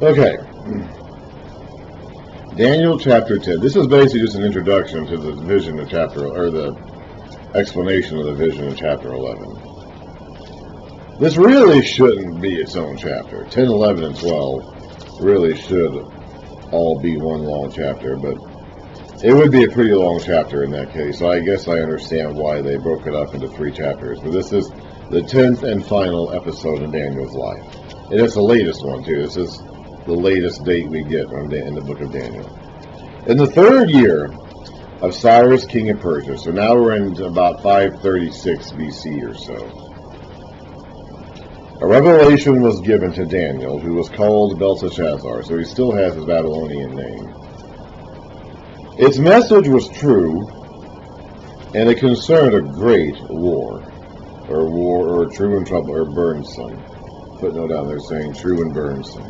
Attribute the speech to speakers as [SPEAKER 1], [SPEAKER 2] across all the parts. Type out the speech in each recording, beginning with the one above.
[SPEAKER 1] Okay. Daniel chapter 10. This is basically just an introduction to the vision of chapter, or the explanation of the vision of chapter 11. This really shouldn't be its own chapter. 10, 11, and 12 really should all be one long chapter, but it would be a pretty long chapter in that case, so I guess I understand why they broke it up into 3 chapters. But this is the 10th and final episode in Daniel's life. And it's the latest one, too. This is the latest date we get in the book of Daniel. In the 3rd year of Cyrus, king of Persia, so now we're in about 536 BC or so, a revelation was given to Daniel, who was called Belteshazzar, so he still has his Babylonian name. Its message was true, and it concerned a great war, or true and trouble, or burdensome. Footnote down there saying true and burdensome.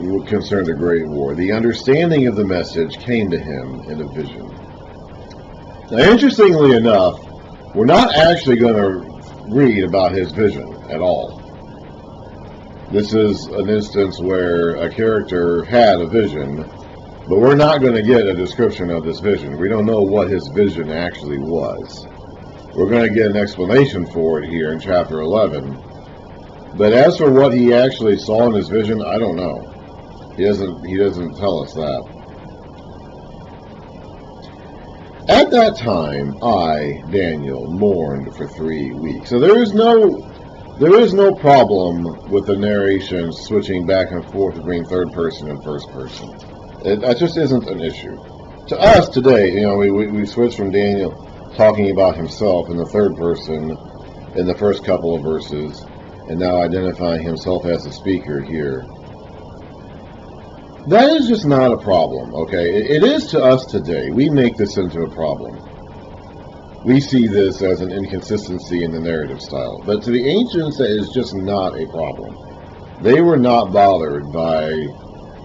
[SPEAKER 1] It concerned a great war. The understanding of the message came to him in a vision. Now, interestingly enough, we're not actually going to read about his vision at all. This is an instance where a character had a vision, but we're not going to get a description of this vision. We don't know what his vision actually was. We're going to get an explanation for it here in chapter 11. But as for what he actually saw in his vision, I don't know. He doesn't tell us that. At that time, I, Daniel, mourned for 3 weeks. So there is no problem with the narration switching back and forth between third person and first person. That just isn't an issue. To us today, we switch from Daniel talking about himself in the third person in the first couple of verses, and now identifying himself as the speaker here. That is just not a problem, okay? It is to us today. We make this into a problem. We see this as an inconsistency in the narrative style. But to the ancients, that is just not a problem. They were not bothered by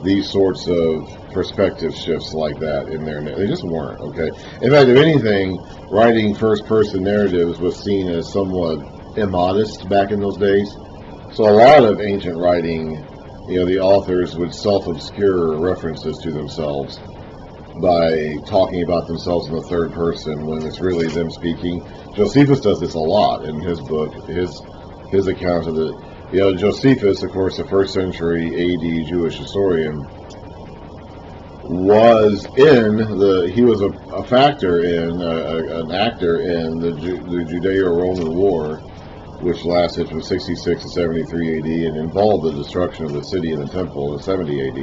[SPEAKER 1] these sorts of perspective shifts like that in their narrative. They just weren't, okay? In fact, if anything, writing first-person narratives was seen as somewhat immodest back in those days. So a lot of ancient writing, the authors would self-obscure references to themselves by talking about themselves in the third person when it's really them speaking. Josephus does this a lot in his book, his account of the... Josephus, of course, the 1st century A.D. Jewish historian, he was a factor in, an actor in the Judeo-Roman War, which lasted from 66 to 73 AD and involved the destruction of the city and the temple in 70 AD.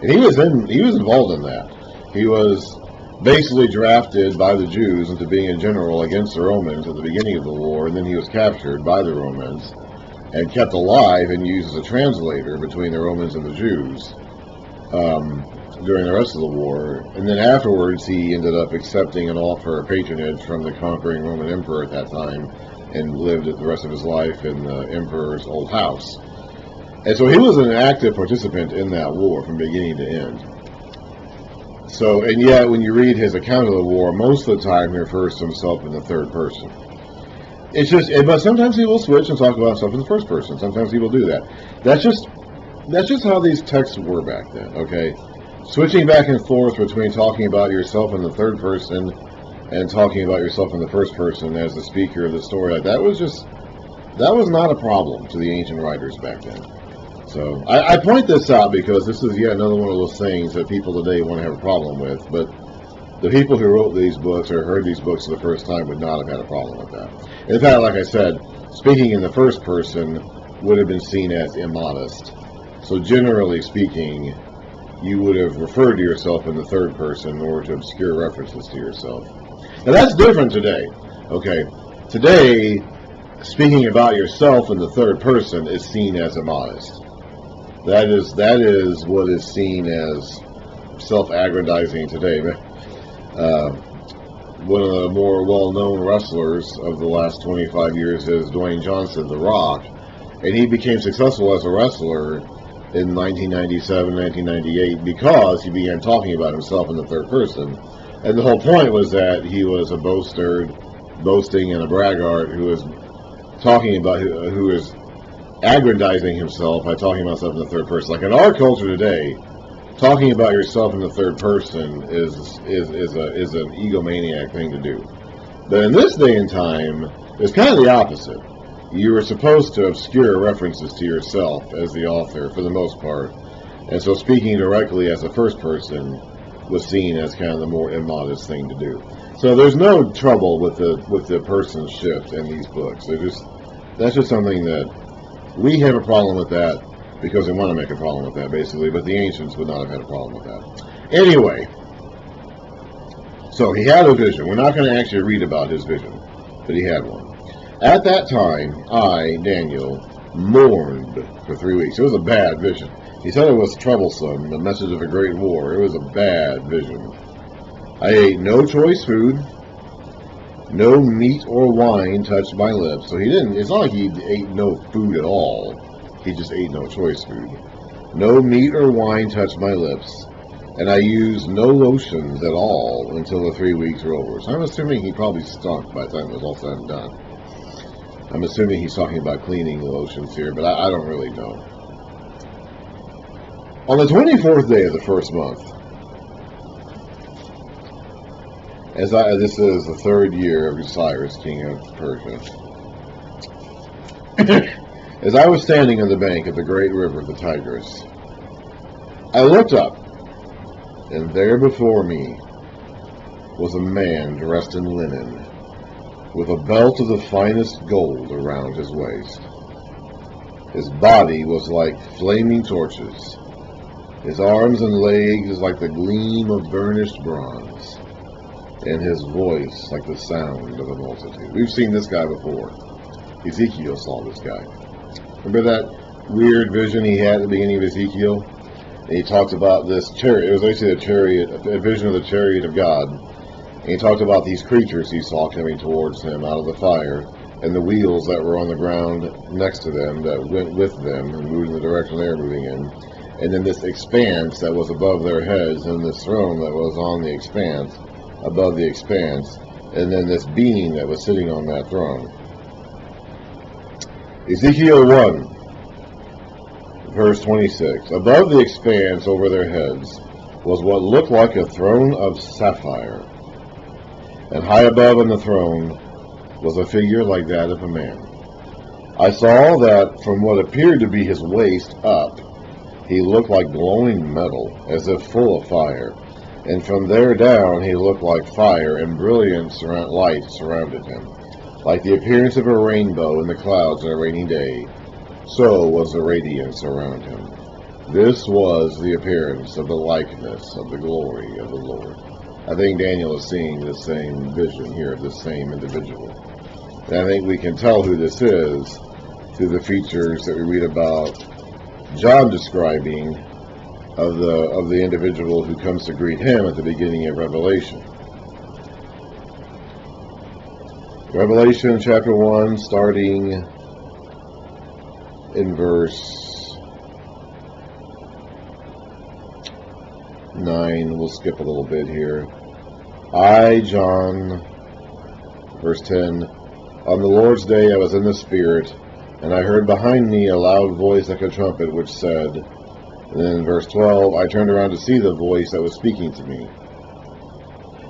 [SPEAKER 1] And he was involved in that. He was basically drafted by the Jews into being a general against the Romans at the beginning of the war, and then he was captured by the Romans and kept alive and used as a translator between the Romans and the Jews during the rest of the war. And then afterwards he ended up accepting an offer of patronage from the conquering Roman emperor at that time and lived the rest of his life in the emperor's old house. And so he was an active participant in that war from beginning to end. So, and yet when you read his account of the war, most of the time he refers to himself in the third person. But sometimes he will switch and talk about himself in the first person. Sometimes he will do that. That's just how these texts were back then, okay? Switching back and forth between talking about yourself in the third person and talking about yourself in the first person as the speaker of the story, that was not a problem to the ancient writers back then. So I point this out because this is yet another one of those things that people today want to have a problem with, but the people who wrote these books or heard these books for the first time would not have had a problem with that. In fact, like I said, speaking in the first person would have been seen as immodest. So generally speaking, you would have referred to yourself in the third person in order to obscure references to yourself. Now that's different today, okay? Today, speaking about yourself in the third person is seen as immodest. That is what is seen as self-aggrandizing today. One of the more well-known wrestlers of the last 25 years is Dwayne Johnson, The Rock, and he became successful as a wrestler in 1997, 1998 because he began talking about himself in the third person. And the whole point was that he was a boasting and a braggart who was talking about, who is aggrandizing himself by talking about himself in the third person. Like in our culture today, talking about yourself in the third person is an egomaniac thing to do. But in this day and time, it's kind of the opposite. You were supposed to obscure references to yourself as the author for the most part, and so speaking directly as a first person was seen as kind of the more immodest thing to do. So there's no trouble with the person shift in these books. That's just something that we have a problem with that because they want to make a problem with that, basically, but the ancients would not have had a problem with that. Anyway, so he had a vision. We're not going to actually read about his vision, but he had one. At that time, I, Daniel, mourned for 3 weeks. It was a bad vision. He said it was troublesome, the message of a great war. It was a bad vision. I ate no choice food. No meat or wine touched my lips. So he didn't, it's not like he ate no food at all. He just ate no choice food. No meat or wine touched my lips. And I used no lotions at all until the 3 weeks were over. So I'm assuming he probably stunk by the time it was all said and done. I'm assuming he's talking about cleaning lotions here, but I don't really know. On the 24th day of the first month, this is the third year of Cyrus, king of Persia, as I was standing on the bank of the great river, the Tigris, I looked up, and there before me was a man dressed in linen, with a belt of the finest gold around his waist. His body was like flaming torches, his arms and legs like the gleam of burnished bronze, and his voice like the sound of a multitude. We've seen this guy before. Ezekiel saw this guy. Remember that weird vision he had at the beginning of Ezekiel? And he talked about this chariot. It was actually a vision of the chariot of God. And he talked about these creatures he saw coming towards him out of the fire, and the wheels that were on the ground next to them that went with them and moved in the direction they were moving in. And then this expanse that was above their heads, and this throne that was on the expanse, above the expanse, and then this being that was sitting on that throne. Ezekiel 1, verse 26. Above the expanse over their heads was what looked like a throne of sapphire, and high above on the throne was a figure like that of a man. I saw that from what appeared to be his waist up, he looked like glowing metal, as if full of fire, and from there down he looked like fire, and brilliant light surrounded him, like the appearance of a rainbow in the clouds on a rainy day. So was the radiance around him. This was the appearance of the likeness of the glory of the Lord. I think Daniel is seeing the same vision here of the same individual. And I think we can tell who this is through the features that we read about John describing of the individual who comes to greet him at the beginning of Revelation. Revelation chapter 1, starting in verse 9. We'll skip a little bit here. I, John, verse 10, on the Lord's day I was in the Spirit, and I heard behind me a loud voice like a trumpet, which said, and then in verse 12, I turned around to see the voice that was speaking to me.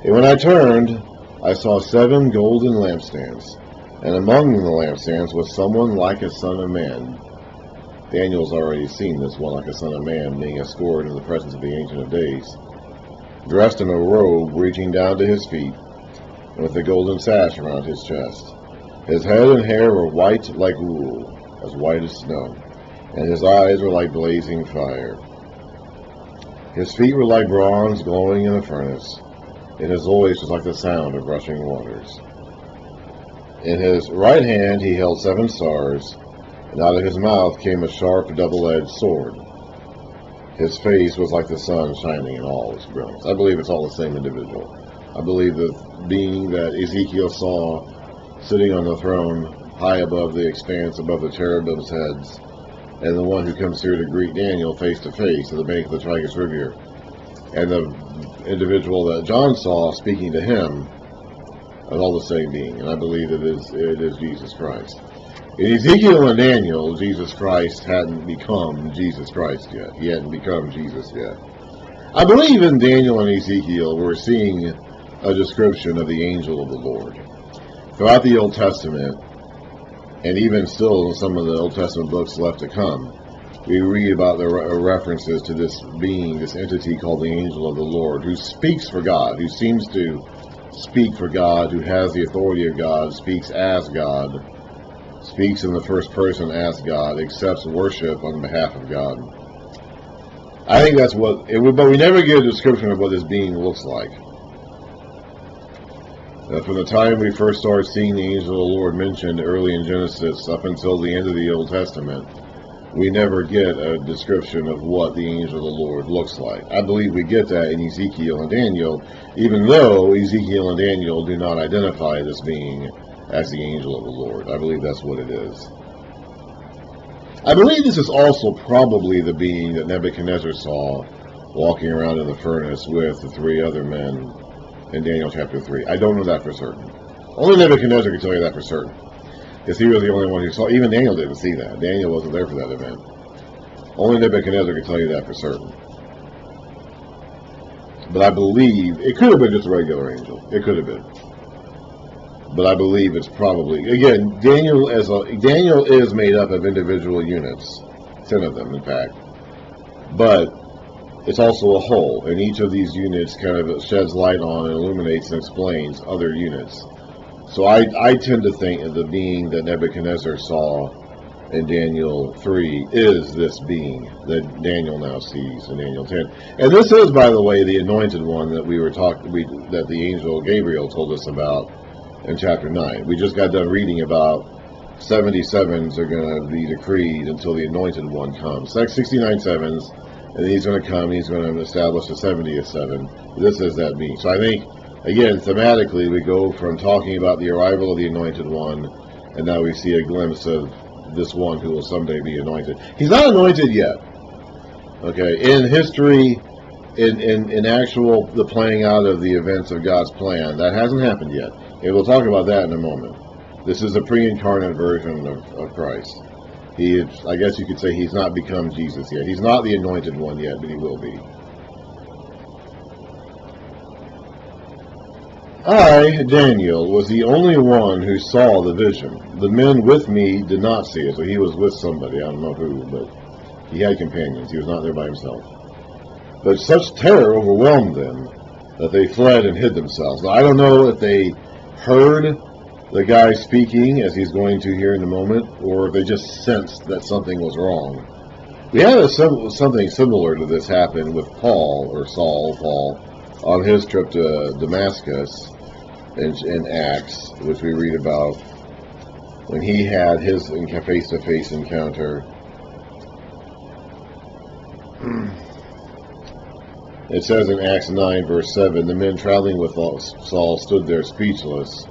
[SPEAKER 1] And when I turned, I saw 7 golden lampstands, and among the lampstands was someone like a son of man. Daniel's already seen this one like a son of man being escorted in the presence of the Ancient of Days, dressed in a robe reaching down to his feet, and with a golden sash around his chest. His head and hair were white like wool, as white as snow, and his eyes were like blazing fire. His feet were like bronze glowing in a furnace, and his voice was like the sound of rushing waters. In his right hand he held 7 stars, and out of his mouth came a sharp double-edged sword. His face was like the sun shining in all its brilliance. I believe it's all the same individual. I believe the being that Ezekiel saw sitting on the throne high above the expanse, above the cherubim's heads, and the one who comes here to greet Daniel face to face at the bank of the Tigris River, and the individual that John saw speaking to him, are all the same being, and I believe it is Jesus Christ. In Ezekiel and Daniel, Jesus Christ hadn't become Jesus Christ yet. He hadn't become Jesus yet. I believe in Daniel and Ezekiel we're seeing a description of the angel of the Lord. Throughout the Old Testament, and even still in some of the Old Testament books left to come, we read about the references to this being, this entity called the angel of the Lord, who speaks for God, who seems to speak for God, who has the authority of God, speaks as God, speaks in the first person as God, accepts worship on behalf of God. I think that's what, but we never get a description of what this being looks like. From the time we first started seeing the angel of the Lord mentioned early in Genesis up until the end of the Old Testament, we never get a description of what the angel of the Lord looks like. I believe we get that in Ezekiel and Daniel, even though Ezekiel and Daniel do not identify this being as the angel of the Lord. I believe that's what it is. I believe this is also probably the being that Nebuchadnezzar saw walking around in the furnace with the three other men in Daniel chapter 3. I don't know that for certain. Only Nebuchadnezzar can tell you that for certain, because he was the only one who saw. Even Daniel didn't see that. Daniel wasn't there for that event. Only Nebuchadnezzar can tell you that for certain. But I believe it could have been just a regular angel. It could have been. But I believe it's probably, again, Daniel is made up of individual units, 10 of them in fact. But it's also a whole, and each of these units kind of sheds light on and illuminates and explains other units. So I tend to think of the being that Nebuchadnezzar saw in Daniel 3 is this being that Daniel now sees in Daniel 10. And this is, by the way, the anointed one that that the angel Gabriel told us about in chapter 9. We just got done reading about 77s are going to be decreed until the anointed one comes. Like 69 sevens, and he's going to come, and he's going to establish the 70th seven. This is that being. So I think, again, thematically, we go from talking about the arrival of the anointed one, and now we see a glimpse of this one who will someday be anointed. He's not anointed yet. Okay, in history, in actual, the playing out of the events of God's plan, that hasn't happened yet. And we'll talk about that in a moment. This is a pre-incarnate version of Christ. I guess you could say he's not become Jesus yet. He's not the anointed one yet, but he will be. I, Daniel, was the only one who saw the vision. The men with me did not see it. So he was with somebody, I don't know who, but he had companions. He was not there by himself. But such terror overwhelmed them that they fled and hid themselves. Now, I don't know if they heard the guy speaking, as he's going to here in a moment, or if they just sensed that something was wrong. We had something similar to this happen with Paul, on his trip to Damascus in Acts, which we read about when he had his face-to-face encounter. It says in Acts 9, verse 7, the men traveling with Saul stood there speechless.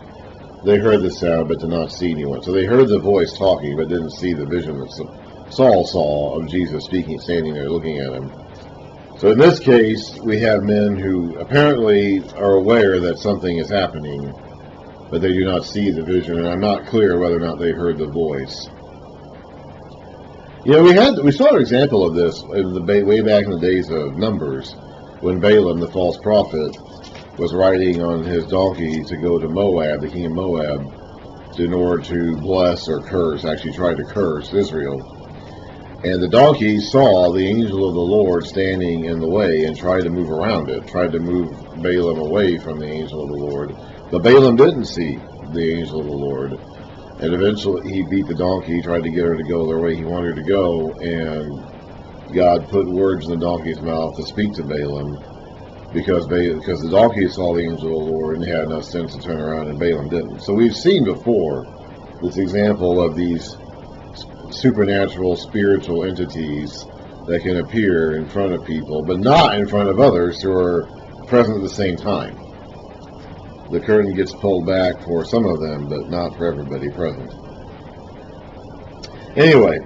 [SPEAKER 1] They heard the sound, but did not see anyone. So they heard the voice talking, but didn't see the vision that Saul saw of Jesus speaking, standing there looking at him. So in this case, we have men who apparently are aware that something is happening, but they do not see the vision, and I'm not clear whether or not they heard the voice. You know, we saw an example of this way back in the days of Numbers, when Balaam, the false prophet, was riding on his donkey to go to Moab, the king of Moab, in order to bless or curse, actually tried to curse Israel. And the donkey saw the angel of the Lord standing in the way and tried to move around it, tried to move Balaam away from the angel of the Lord. But Balaam didn't see the angel of the Lord. And eventually he beat the donkey, tried to get her to go the way he wanted her to go, and God put words in the donkey's mouth to speak to Balaam, because the donkey saw the angel of the Lord and had enough sense to turn around, and Balaam didn't. So we've seen before this example of these supernatural spiritual entities that can appear in front of people, but not in front of others who are present at the same time. The curtain gets pulled back for some of them, but not for everybody present. Anyway,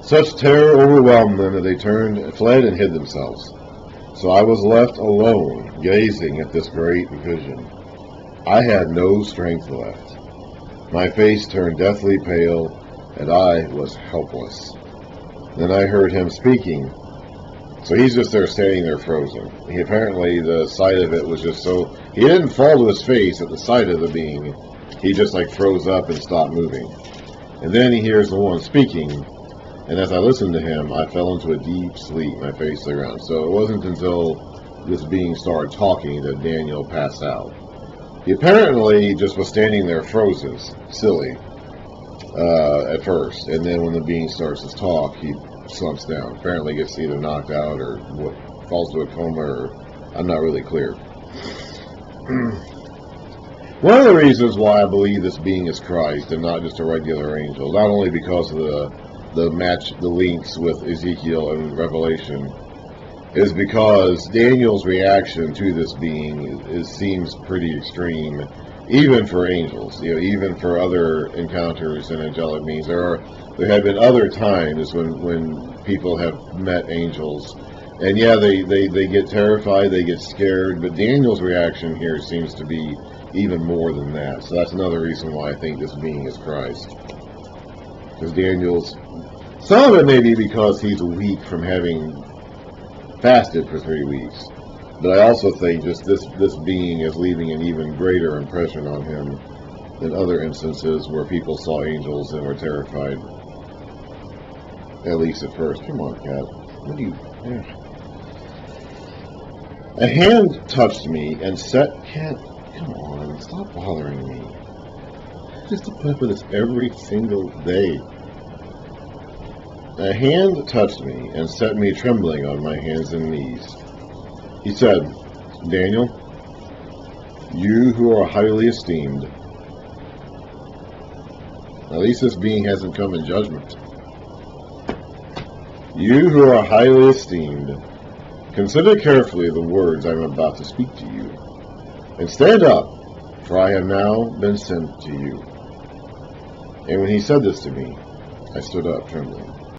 [SPEAKER 1] such terror overwhelmed them that they fled and hid themselves. So I was left alone, gazing at this great vision. I had no strength left. My face turned deathly pale, and I was helpless. Then I heard him speaking. So he's just there standing there frozen. He apparently, the sight of it was just so... He didn't fall to his face at the sight of the being. He just like froze up and stopped moving. And then he hears the one speaking. And as I listened to him, I fell into a deep sleep, my face to the ground. So it wasn't until this being started talking that Daniel passed out. He apparently just was standing there frozen, silly, at first. And then when the being starts to talk, he slumps down. Apparently gets either knocked out or what, falls to a coma, or I'm not really clear. One of the reasons why I believe this being is Christ and not just a regular angel, not only because of the links with Ezekiel and Revelation, is because Daniel's reaction to this being seems pretty extreme, even for angels. Even for other encounters and angelic beings. There have been other times when people have met angels, and yeah, they get terrified, they get scared, but Daniel's reaction here seems to be even more than that. So that's another reason why I think this being is Christ. Because some of it may be because he's weak from having fasted for 3 weeks. But I also think just this being is leaving an even greater impression on him than other instances where people saw angels and were terrified. At least at first. Come on, cat. What do you... A hand touched me and set... Cat, come on. Stop bothering me. Just to put up with this every single day. A hand touched me and set me trembling on my hands and knees. He said, Daniel, you who are highly esteemed, at least this being hasn't come in judgment. You who are highly esteemed, consider carefully the words I am about to speak to you, and stand up, for I have now been sent to you. And when he said this to me, I stood up trembling.